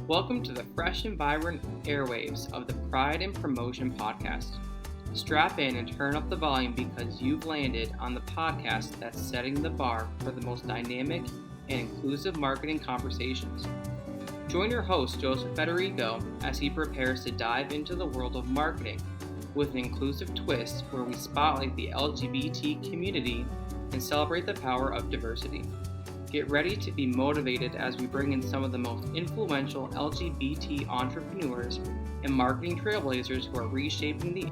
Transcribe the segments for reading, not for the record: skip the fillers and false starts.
Welcome to the fresh and vibrant airwaves of the Pride and Promotion podcast. Strap in and turn up the volume because you've landed on the podcast that's setting the bar for the most dynamic and inclusive marketing conversations. Join your host, Joseph Federico, as he prepares to dive into the world of marketing with an inclusive twist where we spotlight the LGBT community and celebrate the power of diversity. Get ready to be motivated as we bring in some of the most influential LGBT entrepreneurs and marketing trailblazers who are reshaping the.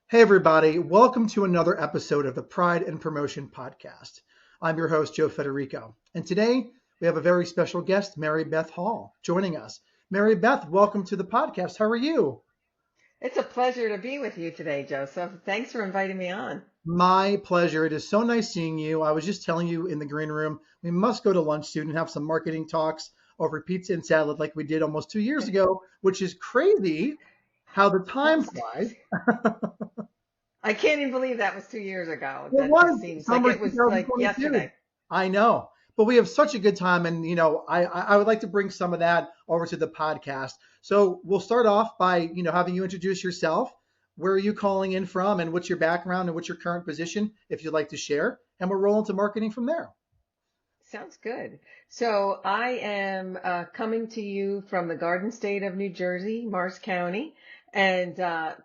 Hey everybody, welcome to another episode of the Pride and Promotion podcast. I'm your host, Joe Federico, and today we have a very special guest, Mary Beth Hall, joining us. Mary Beth, welcome to the podcast. How are you? It's a pleasure to be with you today, Joseph. Thanks for inviting me on. My pleasure. It is so nice seeing you. I was just telling you in the green room, we must go to lunch soon and have some marketing talks over pizza and salad like we did almost 2 years ago, which is crazy how the time flies. I can't even believe that was 2 years ago. It just seems like it was like yesterday. I know. But we have such a good time, and I would like to bring some of that over to the podcast. So we'll start off by having you introduce yourself. Where are you calling in from, and what's your background, and what's your current position, if you'd like to share, and we'll roll into marketing from there. Sounds good. So I am coming to you from the Garden State of New Jersey, Morris County, and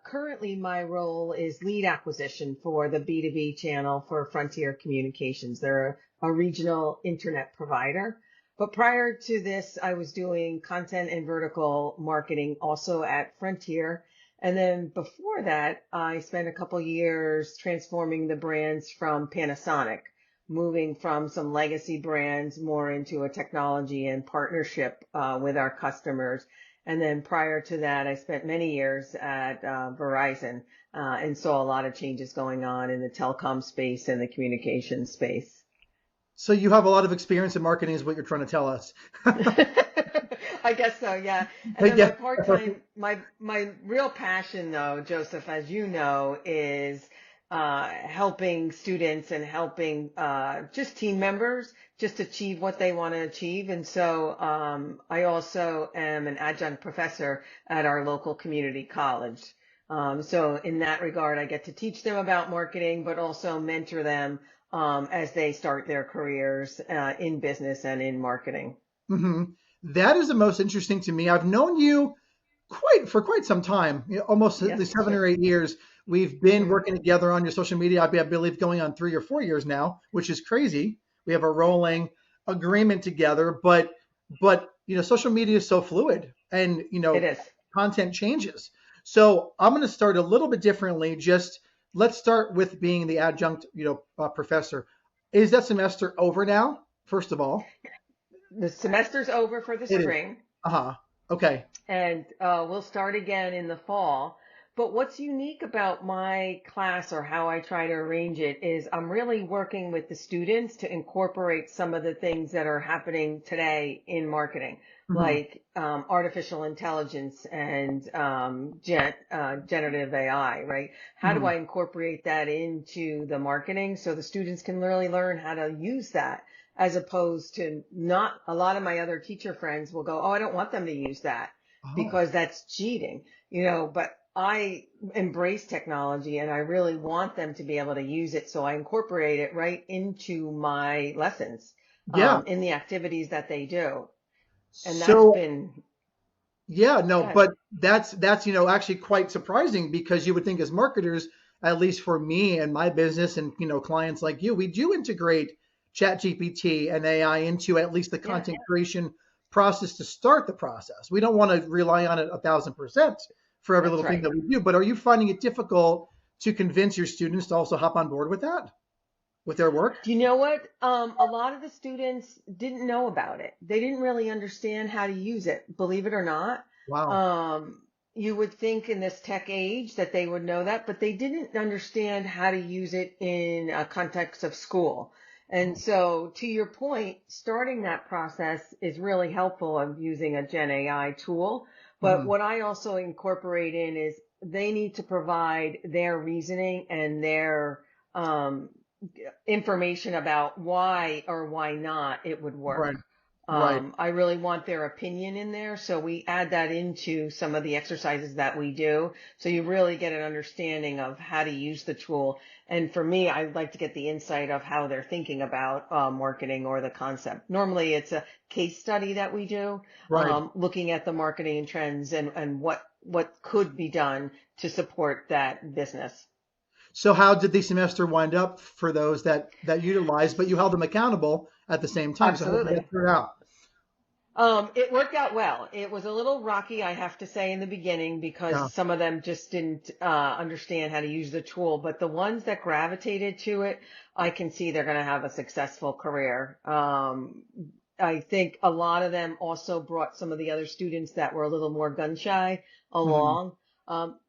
currently my role is lead acquisition for the B2B channel for Frontier Communications. They're a regional internet provider. But prior to this, I was doing content and vertical marketing also at Frontier. And then before that, I spent a couple years transforming the brands from Panasonic, moving from some legacy brands more into a technology and partnership with our customers. And then prior to that, I spent many years at Verizon and saw a lot of changes going on in the telecom space and the communication space. So you have a lot of experience in marketing is what you're trying to tell us. I guess so, yeah. And then my part-time, my real passion though, Joseph, as you know, is helping students and helping just team members just achieve what they want to achieve. And so I also am an adjunct professor at our local community college. So in that regard, I get to teach them about marketing, but also mentor them as they start their careers in business and in marketing. Mm-hmm. That is the most interesting to me. I've known you for quite some time, almost at least 7 or 8 years. We've been working together on your social media. I believe going on 3 or 4 years now, which is crazy. We have a rolling agreement together, but social media is so fluid, and it is. Content changes. So I'm going to start a little bit differently. Just let's start with being the adjunct, professor. Is that semester over now? First of all, the semester's over for the spring. Okay. And we'll start again in the fall. But what's unique about my class, or how I try to arrange it, is I'm really working with the students to incorporate some of the things that are happening today in marketing, like artificial intelligence and generative AI, right? How do I incorporate that into the marketing so the students can really learn how to use that, as opposed to not a lot of my other teacher friends will go, oh, I don't want them to use that because that's cheating, but I embrace technology and I really want them to be able to use it. So I incorporate it right into my lessons, in the activities that they do. And but that's actually quite surprising, because you would think as marketers, at least for me and my business and, clients like you, we do integrate ChatGPT and AI into at least the content creation process to start the process. We don't want to rely on it 1,000% for every little thing that we do. But are you finding it difficult to convince your students to also hop on board with that, with their work? Do you know what? A lot of the students didn't know about it. They didn't really understand how to use it, believe it or not. Wow. You would think in this tech age that they would know that, but they didn't understand how to use it in a context of school. And so to your point, starting that process is really helpful of using a Gen AI tool. But what I also incorporate in is they need to provide their reasoning and their information about why or why not it would Right. work. Right. I really want their opinion in there. So we add that into some of the exercises that we do. So you really get an understanding of how to use the tool. And for me, I like to get the insight of how they're thinking about marketing or the concept. Normally it's a case study that we do, Right. looking at the marketing trends and what could be done to support that business. So how did the semester wind up for those that utilized, but you held them accountable at the same time? So how did that Absolutely. turn out? It worked out well. It was a little rocky, I have to say, in the beginning because Yeah. some of them just didn't understand how to use the tool. But the ones that gravitated to it, I can see they're going to have a successful career. I think a lot of them also brought some of the other students that were a little more gun shy Mhm. along.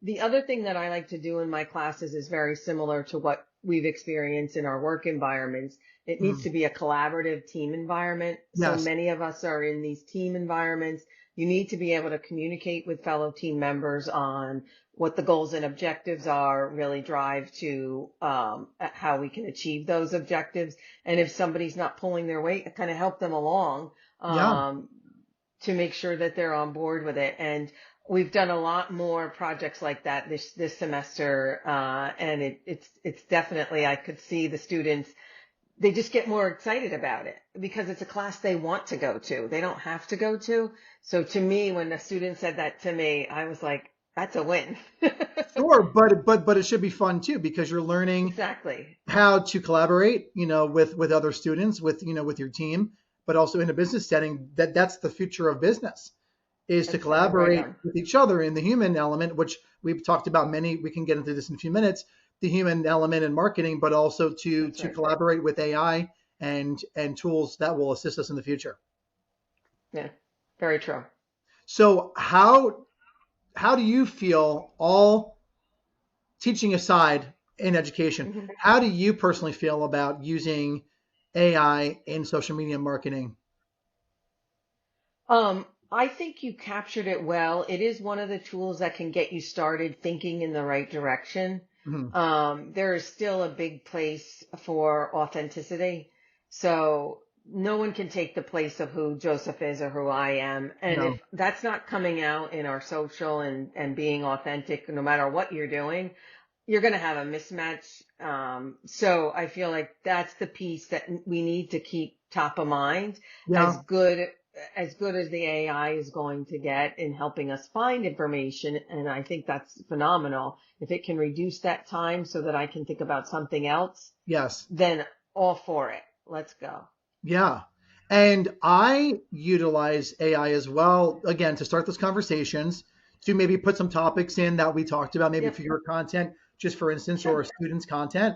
The other thing that I like to do in my classes is very similar to what we've experienced in our work environments. It needs Mhm. to be a collaborative team environment. So Yes. many of us are in these team environments. You need to be able to communicate with fellow team members on what the goals and objectives are, really drive to how we can achieve those objectives. And if somebody's not pulling their weight, kind of help them along Yeah. to make sure that they're on board with it. And we've done a lot more projects like that this semester, and it's definitely, I could see the students, they just get more excited about it because it's a class they want to go to. They don't have to go to. So to me, when the student said that to me, I was like, that's a win. Sure, but it should be fun too because you're learning Exactly. how to collaborate, with other students, with your team, but also in a business setting. That's the future of business is to That's right collaborate on. with each other in the human element, which we've talked about many. We can get into this in a few minutes. The human element in marketing, but also to That's to right. collaborate with AI and tools that will assist us in the future. Yeah. Very true. So how do you feel, all teaching aside, in education, Mhm. how do you personally feel about using AI in social media marketing? I think you captured it well. It is one of the tools that can get you started thinking in the right direction. Mhm. There is still a big place for authenticity. So no one can take the place of who Joseph is or who I am. And if No. that's not coming out in our social and being authentic, no matter what you're doing, you're going to have a mismatch. So I feel like that's the piece that we need to keep top of mind. Yeah. As good as the AI is going to get in helping us find information, and I think that's phenomenal. If it can reduce that time so that I can think about something else, Yes. then all for it. Let's go. Yeah. And I utilize AI as well, again, to start those conversations, to maybe put some topics in that we talked about, maybe Yep. for your content, just for instance, or Sure. a student's content.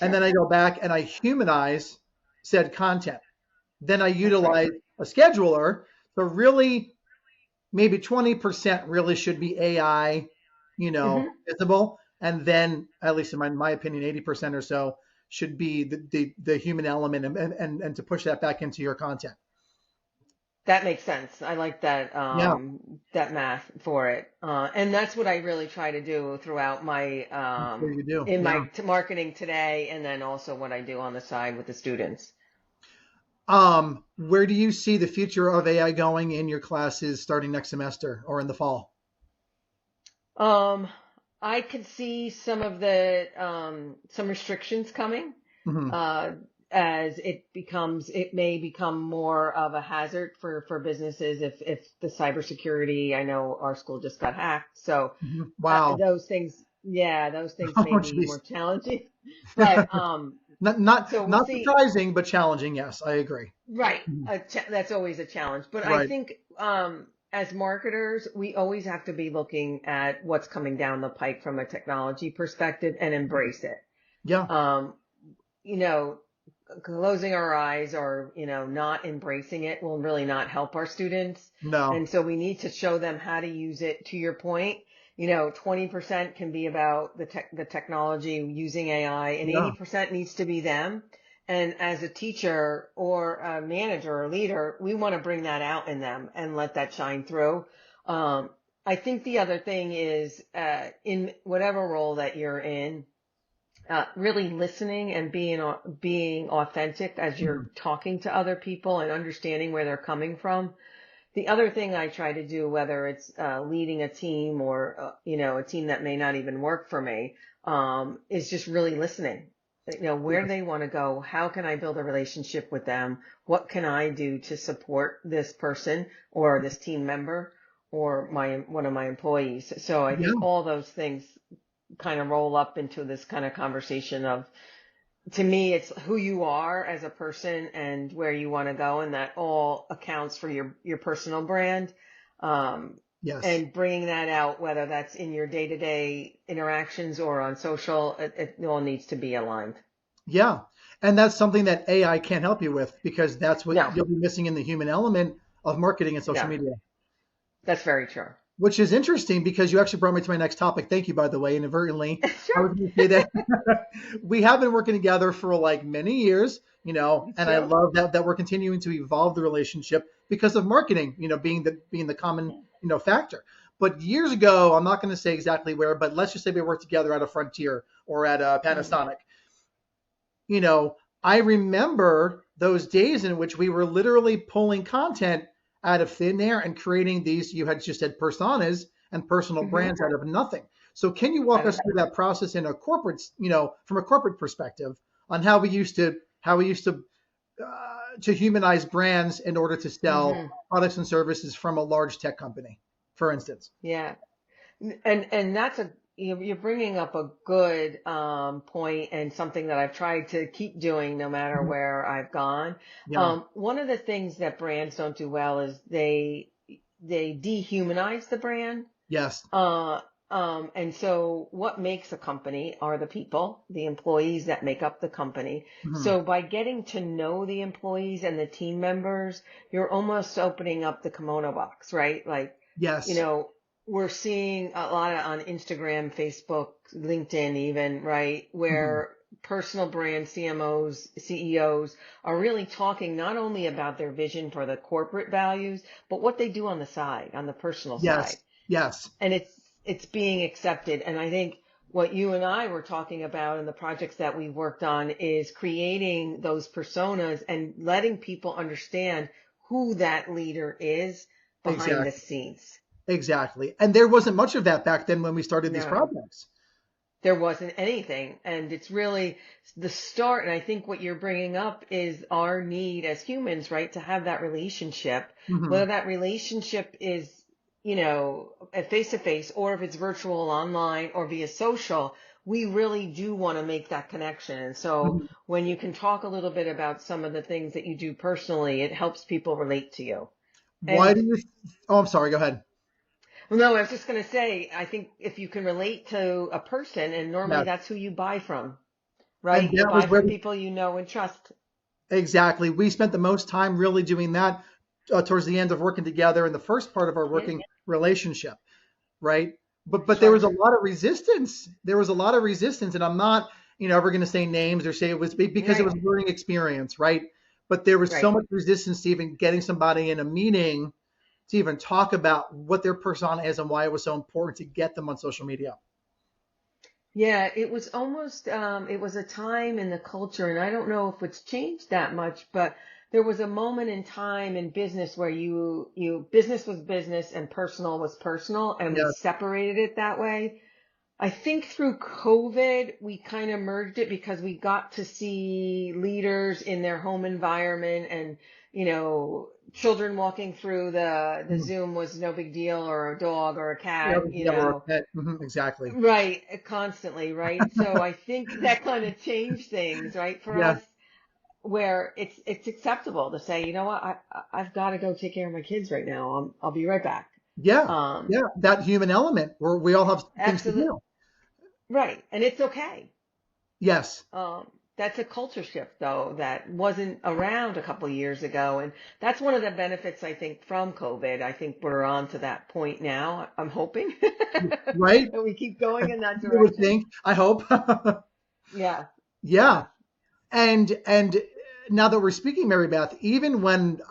And Sure. then I go back and I humanize said content. Then I That's right. utilize a scheduler. So really, maybe 20% really should be AI, Hmm. visible. And then, at least in my opinion, 80% or so should be the human element, and to push that back into your content. That makes sense. I like that Yeah, that math for it, and that's what I really try to do throughout my I'm sure you do. in Yeah. my marketing today, and then also what I do on the side with the students. Where do you see the future of AI going in your classes starting next semester or in the fall? Um, I could see some of the some restrictions coming Hmm. uh, as it may become more of a hazard for businesses if the cybersecurity. I know our school just got hacked, so Hmm. Wow. those things, yeah, those things may Oh, be geez. more challenging. But Not not so we'll not see. surprising, but challenging. Yes, I agree. Right. Mhm. That's always a challenge. But I Right. think as marketers, we always have to be looking at what's coming down the pike from a technology perspective and embrace it. Yeah. Um, you know, Closing our eyes or, not embracing it will really not help our students. No. And so we need to show them how to use it. To your point, 20% can be about the technology using AI and Yeah. 80% needs to be them. And as a teacher or a manager or leader, we want to bring that out in them and let that shine through. Um, I think the other thing is, in whatever role that you're in, really listening and being authentic as you're talking to other people and understanding where they're coming from. The other thing I try to do, whether it's leading a team or a team that may not even work for me, is just really listening. Where do they want to go? How can I build a relationship with them? What can I do to support this person or this team member or one of my employees? So I Yeah. think all those things kind of roll up into this kind of conversation of, to me, it's who you are as a person and where you want to go, and that all accounts for your personal brand. Yes. And bringing that out, whether that's in your day-to-day interactions or on social, it all needs to be aligned. Yeah. And that's something that AI can't help you with, because that's what No, you'll be missing in the human element of marketing and social no, media. that's very true. Which is interesting, because you actually brought me to my next topic. Thank you, by the way, inadvertently. I Sure. was going to say that we have been working together for like many years, Me and I too. love that we're continuing to evolve the relationship because of marketing, being the common, factor. But years ago, I'm not going to say exactly where, but let's just say we worked together at a Frontier or at a Panasonic. I remember those days in which we were literally pulling content out of thin air and creating these, you had just said, personas and personal Mm-hmm. brands out of nothing. So can you walk us through that process in a corporate, from a corporate perspective, on how we used to humanize brands in order to sell Mm-hmm. products and services from a large tech company, for instance? Yeah. And that's you're bringing up a good point, and something that I've tried to keep doing no matter Mhm. where I've gone. Yeah. One of the things that brands don't do well is they dehumanize the brand. Yes. And so what makes a company are the people, the employees that make up the company. Mhm. So by getting to know the employees and the team members, you're almost opening up the kimono box, right? Like, Yes. we're seeing a lot on Instagram, Facebook, LinkedIn even, right? Mhm. Where personal brand CMOs, CEOs are really talking not only about their vision for the corporate values, but what they do on the side, on the personal Yes. side. Yes. And it's being accepted. And I think what you and I were talking about in the projects that we worked on is creating those personas and letting people understand who that leader is behind the Exactly. scenes. Exactly. And there wasn't much of that back then when we started these No, projects. there wasn't anything. And it's really the start. And I think what you're bringing up is our need as humans, right, to have that relationship, Hmm. whether that relationship is, at face to face, or if it's virtual, online, or via social. We really do want to make that connection. And so Hmm. when you can talk a little bit about some of the things that you do personally, it helps people relate to you. Why And do you? Oh, I'm sorry. Go ahead. well, no, I was just going to say, I think if you can relate to a person, and normally Yes. that's who you buy from, And right? You that was buy where from people you know and trust. exactly we spent the most time really doing that towards the end of working together in the first part of our Yeah, working relationship, right? But there sure. was a lot of resistance. There was a lot of resistance, and I'm not ever going to say names or say it was because it Right, was a learning experience, right? But there was so right. much resistance to even getting somebody in a meeting to even talk about what their persona is and why it was so important to get them on social media. Yeah, it was almost, it was a time in the culture, and I don't know if it's changed that much, but there was a moment in time in business where business was business and personal was personal, and we Yes. separated it that way. I think through COVID, we kind of merged it because we got to see leaders in their home environment, and, children walking through the Mhm. Zoom was no big deal, or a dog or a Yeah, cat, yeah, we're okay. Exactly. right, constantly, right? So I think that kind of changed things, right, for Yeah. us, where it's acceptable to say, you know what, I've got to go take care of my kids right now. I'll be right back. Yeah. Um, Yeah. That human element where we all have things to absolutely do. right, and it's okay. Yes. That's a culture shift, though, that wasn't around a couple years ago. And that's one of the benefits, I think, from COVID. I think we're on to that point now. I'm hoping Right. that we keep going in that You would direction. think. I hope. Yeah, Yeah. yeah, And now that we're speaking, Mary Beth, even when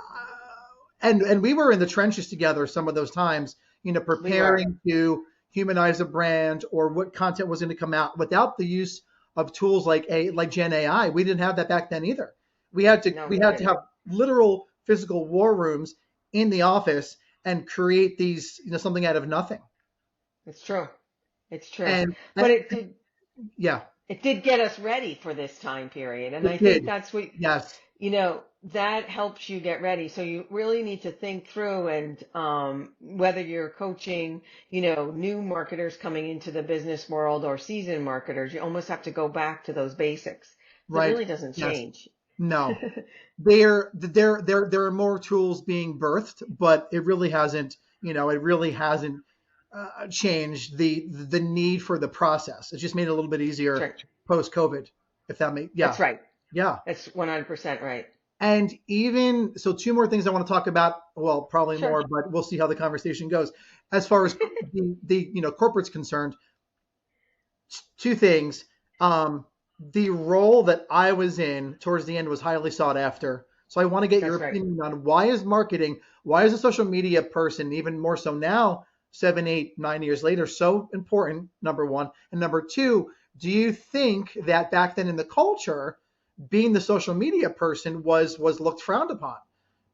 and we were in the trenches together some of those times, we were. preparing to humanize a brand or what content was going to come out without the use of tools like Gen AI. We didn't have that back then either. We had to No, we we had to didn't. have literal physical war rooms in the office and create these, something out of nothing. It's true. It's true. And, But and yeah, it did get us ready for this time period. And I it think did. that's what, Yes. that helps you get ready. So you really need to think through and whether you're coaching, new marketers coming into the business world or seasoned marketers, you almost have to go back to those basics. It Right. really doesn't Yes. change. No. There are more tools being birthed, but it really hasn't changed the need for the process. It's just made it a little bit easier Sure. post COVID, if that makes, yeah. That's right. Yeah. That's 100% right. And even so, two more things I want to talk about. Well, probably Sure. more, but we'll see how the conversation goes. As far as the corporate's concerned, two things. The role that I was in towards the end was highly sought after. So I want to get your That's right. opinion on why is a social media person, even more so now, 7, 8, 9 years later, so important, number one. And number two, do you think that back then in the culture, being the social media person was looked frowned upon?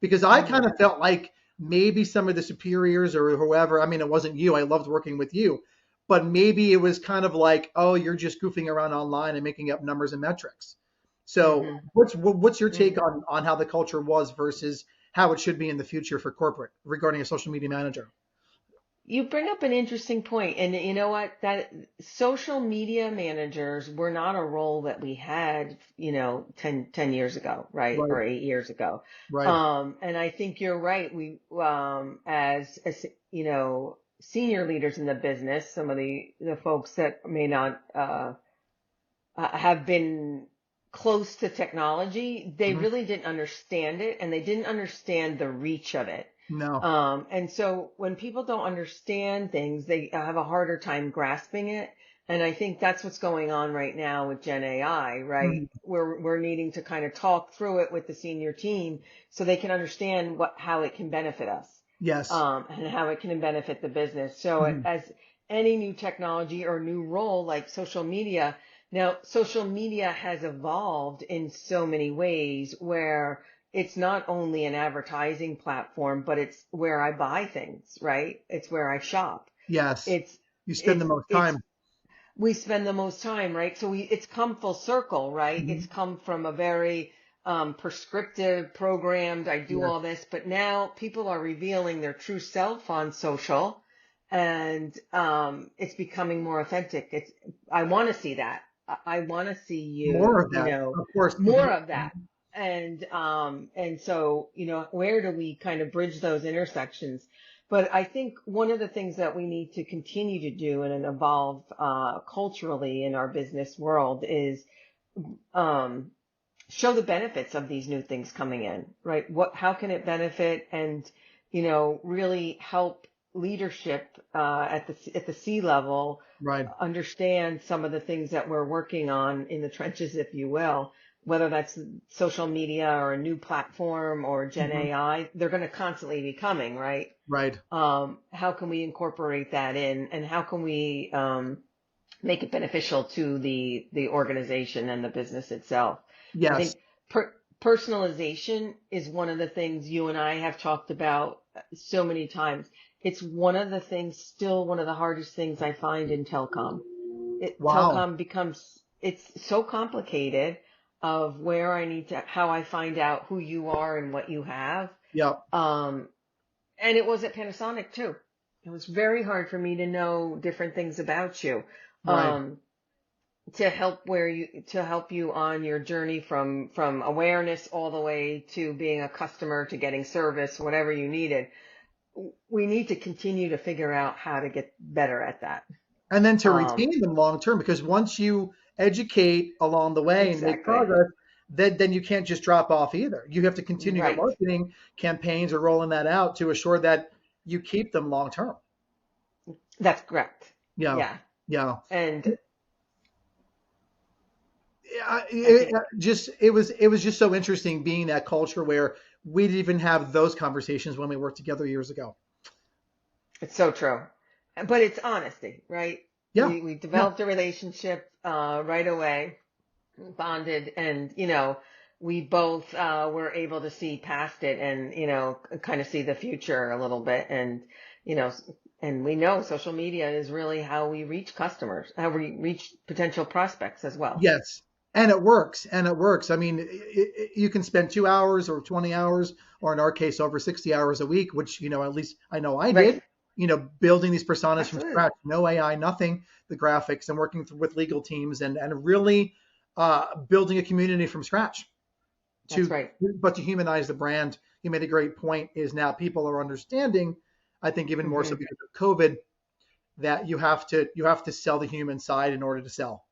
Because I kind of felt like maybe some of the superiors or whoever, I mean, it wasn't you, I loved working with you, but maybe it was kind of like, oh, you're just goofing around online and making up numbers and metrics. So hmm what's your take hmm on how the culture was versus how it should be in the future for corporate regarding a social media manager? You bring up an interesting point, and you know what? That social media managers were not a role that we had, 10 years ago, right? Right, Or 8 years ago. right. And I think you're right. We, as senior leaders in the business, some of the folks that may not, have been close to technology, they Mhm. really didn't understand it and they didn't understand the reach of it. No. And so when people don't understand things, they have a harder time grasping it. And I think that's what's going on right now with Gen AI, right? Mhm. We're needing to kind of talk through it with the senior team so they can understand how it can benefit us, Yes. and how it can benefit the business. So Mhm. as any new technology or new role like social media, now social media has evolved in so many ways where it's not only an advertising platform, but it's where I buy things, right? It's where I shop. Yes. It's, You spend the it's, most it's, time. we spend the most time, right? So it's come full circle, right? It's Mhm. come from a very, prescriptive, programmed, I do Yes. all this, but now people are revealing their true self on social and, it's becoming more authentic. I want to see that. I want to see More you, of that, of course. more Mhm. of that. And so, where do we kind of bridge those intersections? But I think one of the things that we need to continue to do and evolve culturally in our business world is um, show the benefits of these new things coming in, right? How can it benefit and, really help leadership at the C level Right. understand some of the things that we're working on in the trenches, if you will, whether that's social media or a new platform or Gen Mhm. AI, they're going to constantly be coming, right? Right. How can we incorporate that in and how can we make it beneficial to the organization and the business itself? I Yes. think personalization is one of the things you and I have talked about so many times. It's one of the things, still one of the hardest things I find in telecom. Wow. Telecom it's so complicated of how I find out who you are and what you have. Yep. Um, and it was at Panasonic too. It was very hard for me to know different things about you. Right. Um, to help you on your journey from awareness all the way to being a customer to getting service, whatever you needed. We need to continue to figure out how to get better at that. And then to Um, retain them long term, because once you educate along the way and make exactly. progress, then you can't just drop off either. You have to continue your Right. marketing campaigns or rolling that out to assure that you keep them long term. That's correct. Yeah. Yeah. Yeah. And Yeah, I think it was just so interesting being that culture where we didn't even have those conversations when we worked together years ago. it's so true. But it's honesty, right? Yeah. We Yeah. developed a relationship right away. bonded, and we both were able to see past it, and kind of see the future a little bit. And you know and we know social media is really how we reach customers, how we reach potential prospects as well. Yes. And it works. And it works. I mean, you can spend 2 hours or 20 hours, or in our case, over 60 hours a week, which, at least I know I did, Right. building these personas from Absolutely. scratch, no AI, nothing, the graphics, and working with legal teams, and really building a community from scratch That's to, right. but to humanize the brand. You made a great point, is now people are understanding, I think even more so Hmm. because of COVID, that you have to sell the human side in order to sell.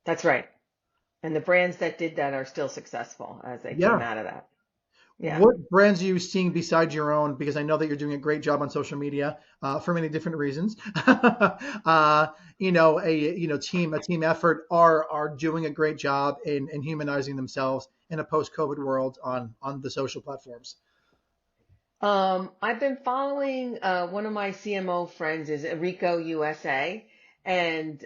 That's right. And the brands that did that are still successful as they came Yeah. out of that. Yeah. What brands are you seeing besides your own? Because I know that you're doing a great job on social media for many different reasons. A team effort are doing a great job in humanizing themselves in a post-COVID world on the social platforms. I've been following one of my CMO friends is Rico USA, and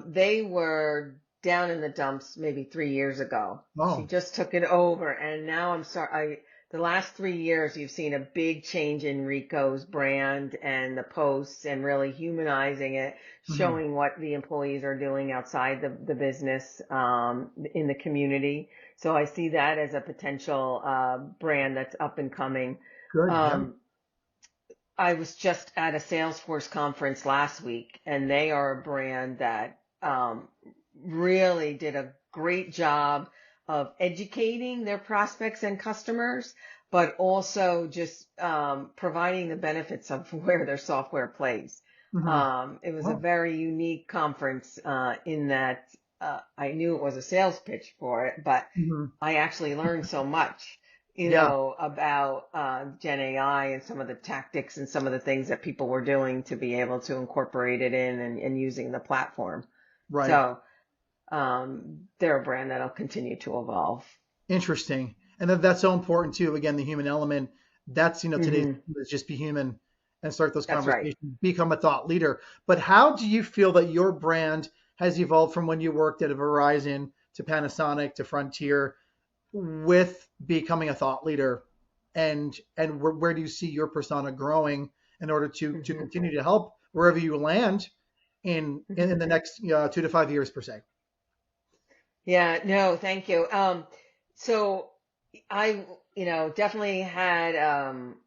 they were down in the dumps maybe 3 years ago. She Oh, just took it over, and now I'm sorry. The last 3 years, you've seen a big change in Rico's brand and the posts, and really humanizing it, mhm. showing what the employees are doing outside the business, in the community. So I see that as a potential brand that's up and coming. Good. Yeah. Um, I was just at a Salesforce conference last week, and they are a brand that really did a great job of educating their prospects and customers, but also just providing the benefits of where their software plays. Hmm. It was a Oh. very unique conference in that I knew it was a sales pitch for it, but Hmm. I actually learned so much, Yeah. about Gen AI and some of the tactics and some of the things that people were doing to be able to incorporate it in, and using the platform. Right. So they're a brand that'll continue to evolve. Interesting. And that's so important too. Again, the human element. That's today's Hmm. is just be human and start those That's right. conversations. Become a thought leader. But how do you feel that your brand has evolved from when you worked at a Verizon to Panasonic to Frontier with becoming a thought leader? And where do you see your persona growing in order to Hmm. continue to help wherever you land in Hmm. the next 2 to 5 years per se? Yeah, no, thank you. So I, definitely had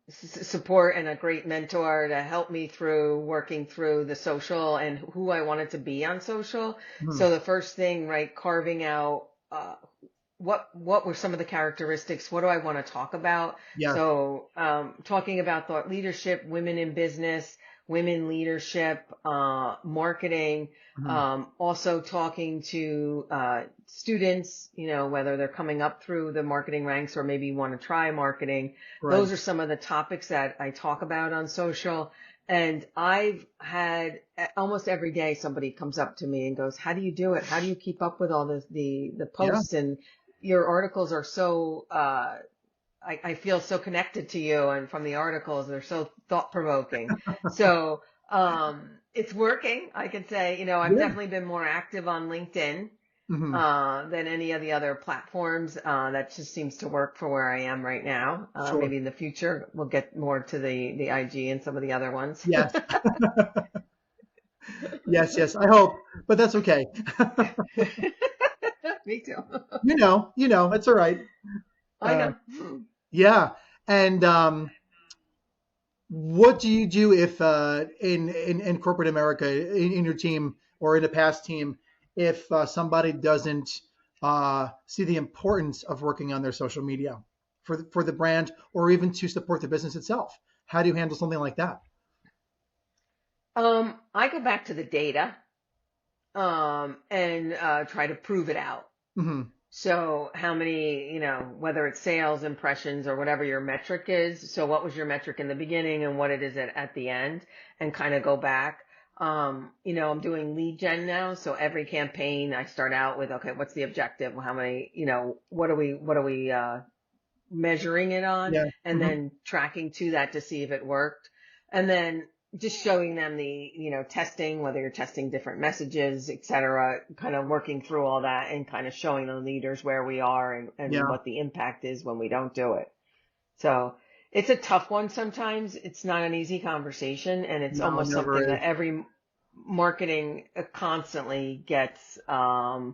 support and a great mentor to help me through working through the social and who I wanted to be on social. Mhm. So the first thing, right, carving out what were some of the characteristics? What do I want to talk about? Yes. So talking about thought leadership, women in business, women leadership, marketing. Mhm. Also talking to students, whether they're coming up through the marketing ranks or maybe want to try marketing. Right. Those are some of the topics that I talk about on social. And I've had almost every day somebody comes up to me and goes, "How do you do it? How do you keep up with all this, the Yeah. posts, and your articles are so, I feel so connected to you, and from the articles, they're so thought provoking." So, it's working. I could say, I've Yeah. definitely been more active on LinkedIn, Hmm. than any of the other platforms. That just seems to work for where I am right now. Sure. Maybe in the future we'll get more to the IG and some of the other ones. Yes. Yes, yes. I hope, but that's okay. Me too. It's all right. I Uh, know. yeah. And what do you do if in corporate America, in your team or in a past team, if somebody doesn't see the importance of working on their social media for the brand or even to support the business itself? How do you handle something like that? I go back to the data, and try to prove it out. Hmm. So how many, whether it's sales impressions or whatever your metric is. So what was your metric in the beginning and what it is at the end, and kind of go back. I'm doing lead gen now. So every campaign I start out with, okay, what's the objective? How many, what are we measuring it on, Yeah. and Hmm. then tracking to that to see if it worked. And then just showing them the, testing, whether you're testing different messages, et cetera, kind of working through all that and kind of showing the leaders where we are and Yeah. what the impact is when we don't do it. So it's a tough one sometimes. It's not an easy conversation, and it's No, almost never something is. that every marketing constantly gets, a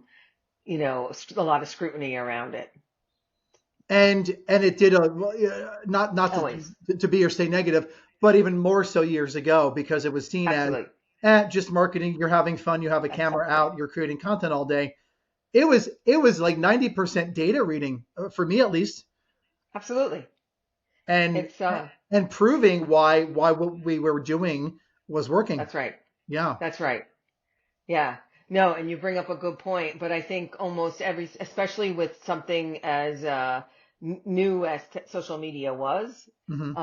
lot of scrutiny around it. And it did not Always. to be or say negative, but even more so years ago because it was seen as Absolutely. just marketing. You're having fun. You have a camera Absolutely. out. You're creating content all day. It was like 90% data reading for me at least, Absolutely. and It's, proving why what we were doing was working. that's right. Yeah. That's right. Yeah. No, and you bring up a good point, but I think almost especially with something as new as social media was, Hmm.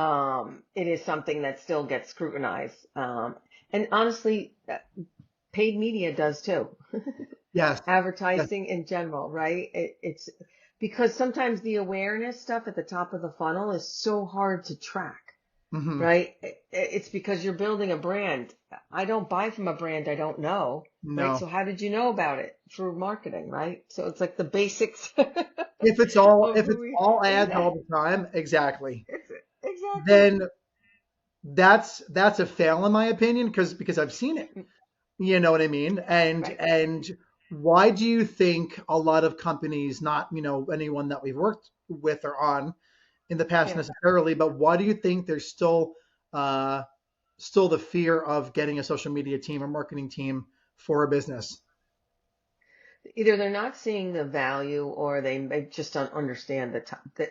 it is something that still gets scrutinized. And honestly, paid media does too. Yes. Yes. Advertising in general, right? It's because sometimes the awareness stuff at the top of the funnel is so hard to track. Hmm. Right? It's because you're building a brand. I don't buy from a brand I don't know, right? No. So how did you know about it? Through marketing, right? So it's like the basics If it's all of if who it's we, all ads all exactly. the time, exactly, Exactly. then that's a fail in my opinion because I've seen it. You know what I mean? Right. And why do you think a lot of companies, not anyone that we've worked with or on in the past Yeah. necessarily, but why do you think there's uh, still the fear of getting a social media team or marketing team for a business? Either they're not seeing the value or they just don't understand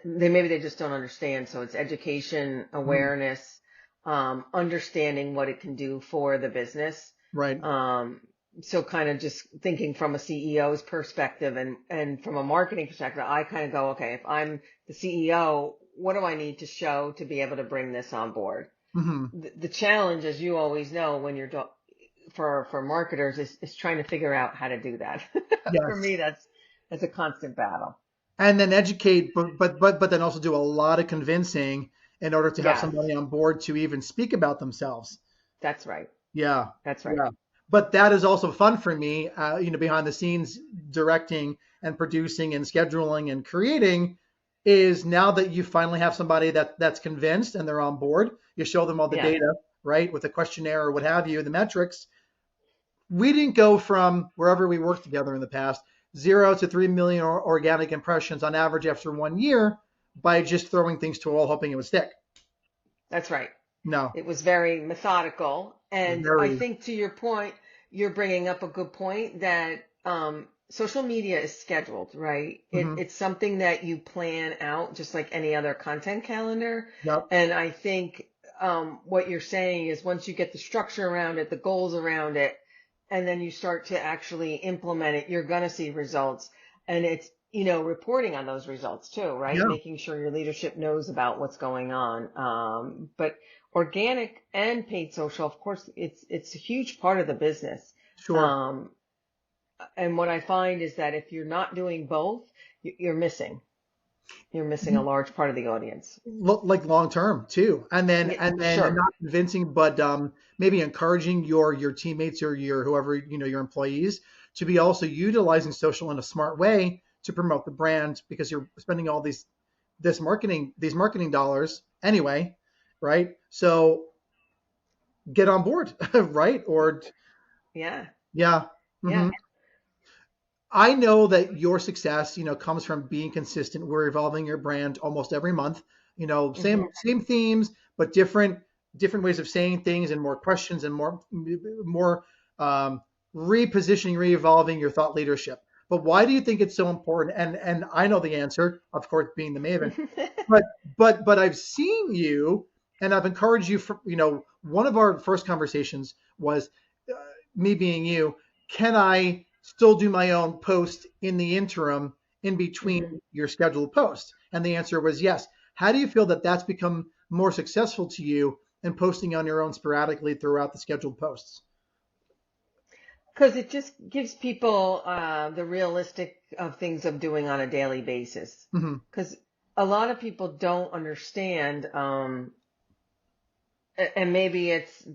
maybe they just don't understand. So it's education, Mhm. awareness, understanding what it can do for the business. Right. Um, so kind of just thinking from a CEO's perspective and from a marketing perspective, I kind of go, okay, if I'm the CEO, what do I need to show to be able to bring this on board? Hmm. The challenge, as you always know, when you're for marketers is trying to figure out how to do that. For Yes. me, that's a constant battle. And then educate, but then also do a lot of convincing in order to have Yes, somebody on board to even speak about themselves. that's right. Yeah, That's right. yeah. But that is also fun for me, behind the scenes, directing and producing and scheduling and creating. Is now that you finally have somebody that's convinced and they're on board, you show them all the Yeah, data, right, with the questionnaire or what have you, the metrics. We didn't go from wherever we worked together in the past 0 to 3 million organic impressions on average after 1 year by just throwing things to a wall hoping it would stick. that's right. No, It was very methodical. And I very. think to your point, you're bringing up a good point that social media is scheduled, right? Hmm. It's something that you plan out just like any other content calendar. Yep. And I think what you're saying is once you get the structure around it, the goals around it, and then you start to actually implement it, you're going to see results. And it's, reporting on those results too, right? Yeah. Making sure your leadership knows about what's going on. But organic and paid social, of course, it's a huge part of the business. Sure. Um, and what I find is that if you're not doing both, you're missing. You're missing a large part of the audience. Look like long term too, Yeah, and sure. not convincing, but maybe encouraging your teammates or your whoever your employees to be also utilizing social in a smart way to promote the brand because you're spending all these marketing dollars anyway, right? So get on board, right? Or Yeah, yeah. yeah. Hmm. I know that your success, comes from being consistent. We're evolving your brand almost every month. Hmm. Same themes, but different ways of saying things and more questions and more repositioning, re-evolving your thought leadership. But why do you think it's so important? And I know the answer, of course, being the Maven. But but I've seen you, and I've encouraged you. One of our first conversations was uh, me being you. Can I still do my own post in the interim in between Hmm. your scheduled posts? And the answer was yes. How do you feel that that's become more successful to you in posting on your own sporadically throughout the scheduled posts? Because it just gives people the realistic of things of doing on a daily basis. Hmm. Because a lot of people don't understand, and maybe it's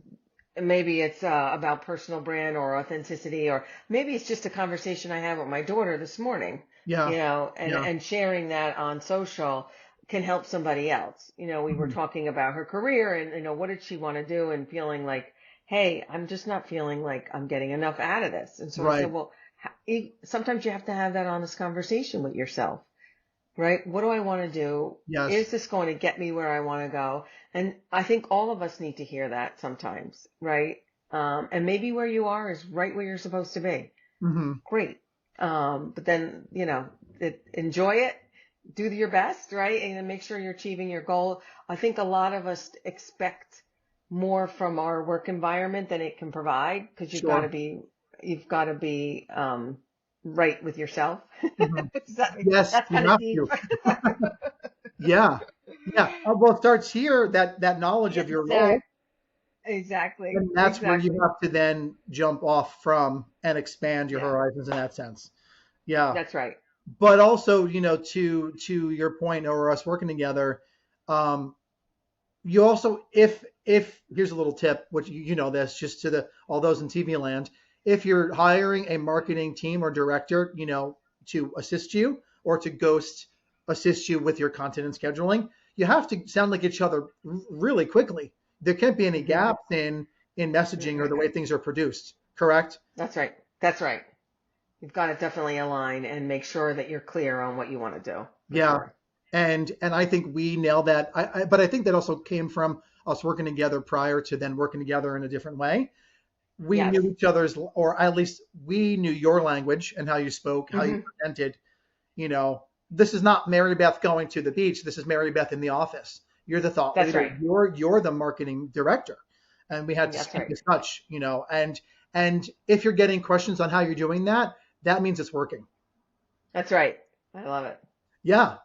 maybe it's about personal brand or authenticity, or maybe it's just a conversation I had with my daughter this morning, Yeah. Yeah. and sharing that on social can help somebody else. We were Mhm. talking about her career and, what did she want to do, and feeling like, hey, I'm just not feeling like I'm getting enough out of this. And so I Right. said, well, sometimes you have to have that honest conversation with yourself, right? What do I want to do? Yes. Is this going to get me where I want to go? And I think all of us need to hear that sometimes, right? And maybe where you are is right where you're supposed to be. Hmm. Great. But then, enjoy it, do your best, right? And then make sure you're achieving your goal. I think a lot of us expect more from our work environment than it can provide, because Sure. you've got to be, right with yourself. Hmm. That- Yes, that's you kind of have deep. to. Yeah. Yeah. Well, it starts here, that knowledge of Yes, your role, exactly, and that's where you exactly. have to then jump off from and expand your Yeah, horizons in that sense. Yeah. that's right. But also, to your point, or us working together, um, you also, if here's a little tip, which you know this, just to the all those in TV land, if you're hiring a marketing team or director, to assist you or to ghost assist you with your content and scheduling, you have to sound like each other really quickly. There can't be any Hmm. gaps in messaging or the way things are produced. Correct? That's right. That's right. You've got to definitely align and make sure that you're clear on what you want to do, for Yeah. sure. And I think we nailed that. But I think that also came from us working together prior to then working together in a different way. We Yes. knew each other's, or at least we knew your language and how you spoke, how you Hmm. presented. This is not Mary Beth going to the beach. This is Mary Beth in the office. You're the thought That's leader. right. You're the marketing director, and we had to That's speak right. as such. And if you're getting questions on how you're doing that, that means it's working. That's right. I love it. Yeah.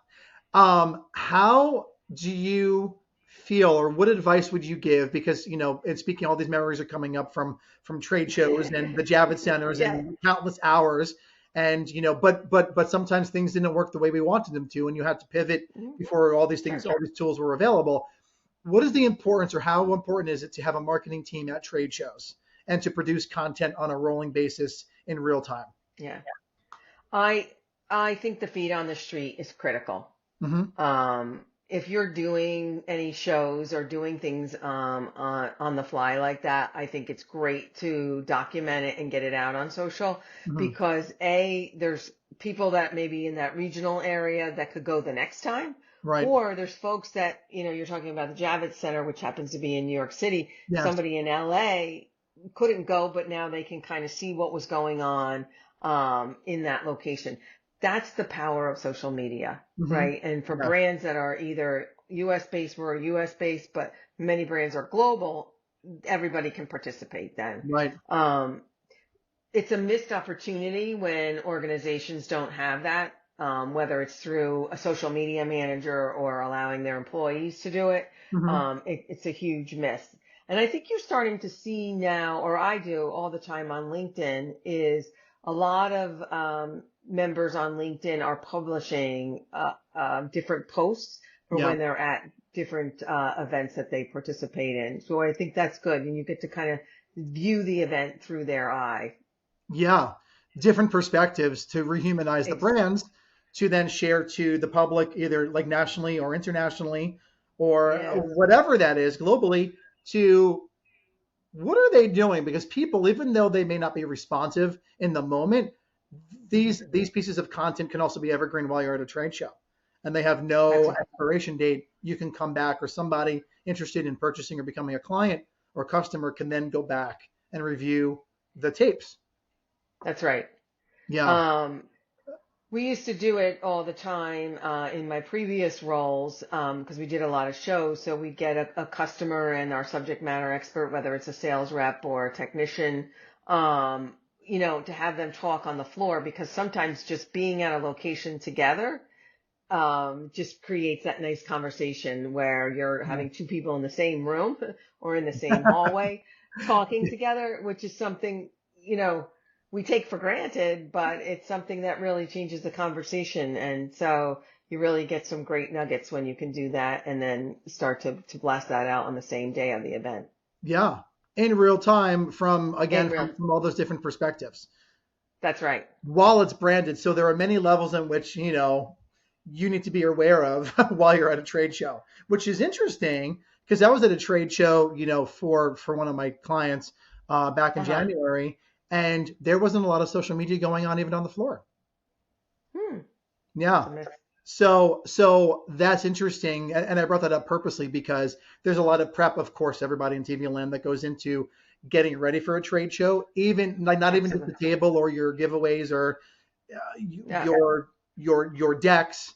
How do you feel, or what advice would you give? Because and speaking, all these memories are coming up from trade shows and the Javits centers Yeah. and countless hours. And but sometimes things didn't work the way we wanted them to, and you had to pivot Mhm. before all these Sure. things, all these tools were available. What is the importance, or how important is it to have a marketing team at trade shows and to produce content on a rolling basis in real time? Yeah. I I think the feet on the street is critical. Hmm. If you're doing any shows or doing things on the fly like that, I think it's great to document it and get it out on social, Hmm. because there's people that maybe in that regional area that could go the next time, Right. or there's folks that, you're talking about the Javits Center, which happens to be in New York City. Yes. Somebody in LA couldn't go, but now they can kind of see what was going on in that location. That's the power of social media, Hmm. right? And for Yes. brands that are either US based, we're US based, but many brands are global, everybody can participate then. Right. Um, it's a missed opportunity when organizations don't have that, whether it's through a social media manager or allowing their employees to do it. Hmm. It's a huge miss. And I think you're starting to see now, or I do all the time on LinkedIn, is a lot of members on LinkedIn are publishing different posts for Yeah. when they're at different events that they participate in. So I think that's good. And you get to kind of view the event through their eye. Yeah, different perspectives to rehumanize the Ex- brands to then share to the public, either like nationally or internationally or yes. whatever that is globally, to what are they doing? Because people, even though they may not be responsive in the moment, these pieces of content can also be evergreen while you're at a trade show, and they have That's no right. expiration date. You can come back, or somebody interested in purchasing or becoming a client or customer can then go back and review the tapes. That's right. Yeah. Um, we used to do it all the time in my previous roles, because we did a lot of shows. So we'd get a customer and our subject matter expert, whether it's a sales rep or a technician, to have them talk on the floor, because sometimes just being at a location together just creates that nice conversation where you're having two people in the same room or in the same hallway talking together, which is something, we take for granted, but it's something that really changes the conversation. And so you really get some great nuggets when you can do that and then start to blast that out on the same day of the event. Yeah. in real time from all those different perspectives. That's right. While it's branded. So there are many levels in which, you need to be aware of while you're at a trade show, which is interesting because I was at a trade show, for one of my clients back in January, and there wasn't a lot of social media going on even on the floor. Yeah. So that's interesting. And I brought that up purposely because there's a lot of prep, of course, everybody in TV land that goes into getting ready for a trade show, even like not even just the table or your giveaways or your decks.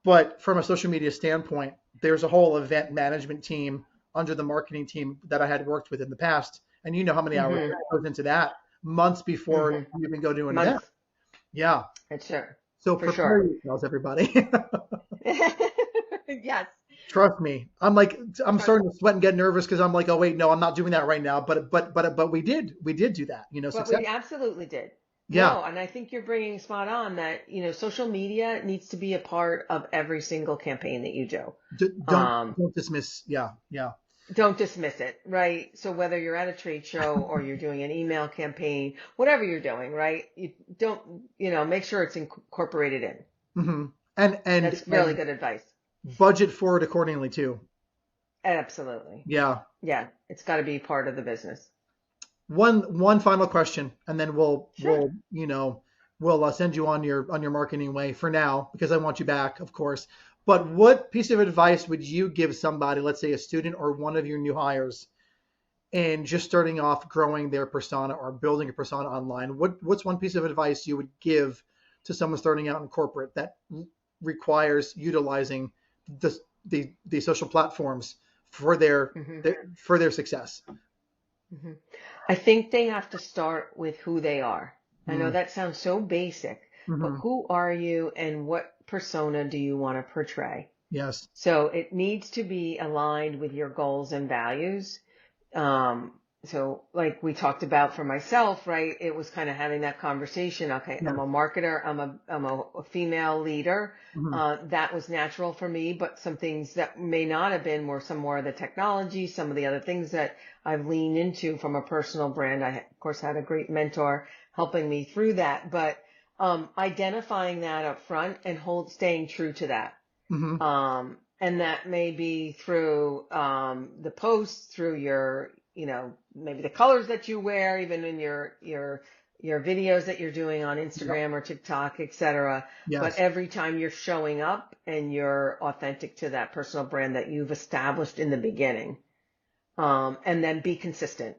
But from a social media standpoint, there's a whole event management team under the marketing team that I had worked with in the past. And you know how many hours goes into that months before you even go to an event. Yeah. That's sure. So for prepare yourselves, everybody. Yes. Trust me. I'm starting to sweat and get nervous because I'm like, oh wait, no, I'm not doing that right now. But we did do that. But we absolutely did. Yeah. No, and I think you're bringing spot on that, social media needs to be a part of every single campaign that you do. Don't dismiss. Yeah. Don't dismiss it, right? So whether you're at a trade show or you're doing an email campaign, whatever you're doing, right? You don't, make sure it's incorporated in. Mm-hmm. And that's really good advice. Budget for it accordingly too. Absolutely. Yeah. Yeah. It's got to be part of the business. One final question, and then we'll send you on your marketing way for now because I want you back, of course. But what piece of advice would you give somebody, let's say a student or one of your new hires, in just starting off growing their persona or building a persona online? What's one piece of advice you would give to someone starting out in corporate that requires utilizing the social platforms for their success? Mm-hmm. I think they have to start with who they are. I know that sounds so basic, but who are you and what persona do you want to portray? Yes. So it needs to be aligned with your goals and values. So like we talked about for myself, right? It was kind of having that conversation. Okay, yeah. I'm a marketer. I'm a female leader. That was natural for me, but some things that may not have been were some more of the technology, some of the other things that I've leaned into from a personal brand. I, of course, had a great mentor helping me through that, but identifying that up front and staying true to that. And that may be through the posts, through your, maybe the colors that you wear, even in your videos that you're doing on Instagram or TikTok, et cetera. Yes. But every time you're showing up and you're authentic to that personal brand that you've established in the beginning, and then be consistent.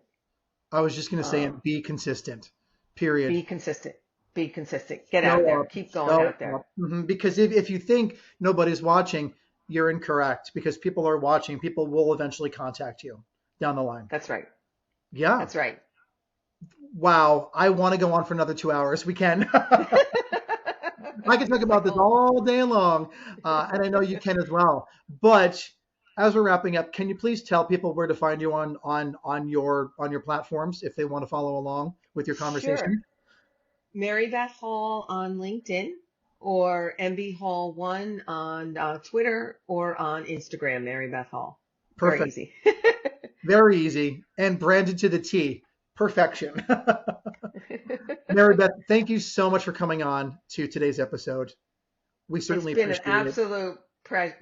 I was just going to say be consistent, period. Be consistent. Be consistent. Get out there. Keep going out there. Because if you think nobody's watching, you're incorrect, because people are watching. People will eventually contact you down the line. That's right. Yeah. That's right. Wow. I want to go on for another 2 hours. We can. I can talk about this all day long, and I know you can as well. But as we're wrapping up, can you please tell people where to find you on your platforms if they want to follow along with your conversation? Sure. Mary Beth Hall on LinkedIn, or MB Hall 1 on Twitter, or on Instagram, Mary Beth Hall. Perfect. Very easy. Very easy, and branded to the T. Perfection. Mary Beth, thank you so much for coming on to today's episode. We certainly appreciate it. It's been an absolute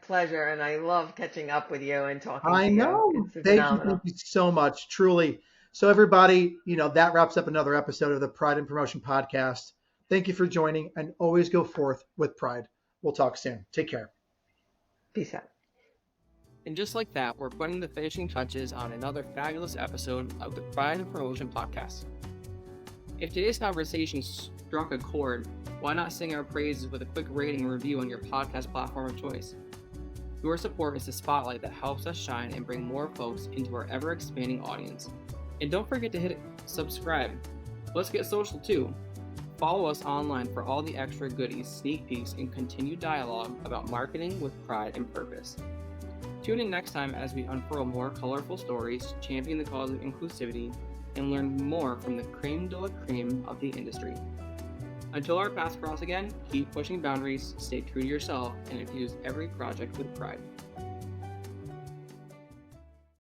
pleasure, and I love catching up with you and talking to you. I know. It's Thank you so much, truly. So everybody, that wraps up another episode of the Pride and Promotion Podcast. Thank you for joining, and always go forth with pride. We'll talk soon. Take care. Peace out. And just like that, we're putting the finishing touches on another fabulous episode of the Pride and Promotion Podcast. If today's conversation struck a chord, why not sing our praises with a quick rating and review on your podcast platform of choice? Your support is the spotlight that helps us shine and bring more folks into our ever-expanding audience. And don't forget to hit subscribe. Let's get social too. Follow us online for all the extra goodies, sneak peeks, and continued dialogue about marketing with pride and purpose. Tune in next time as we unfurl more colorful stories, champion the cause of inclusivity, and learn more from the creme de la creme of the industry. Until our paths cross again, keep pushing boundaries, stay true to yourself, and infuse every project with pride.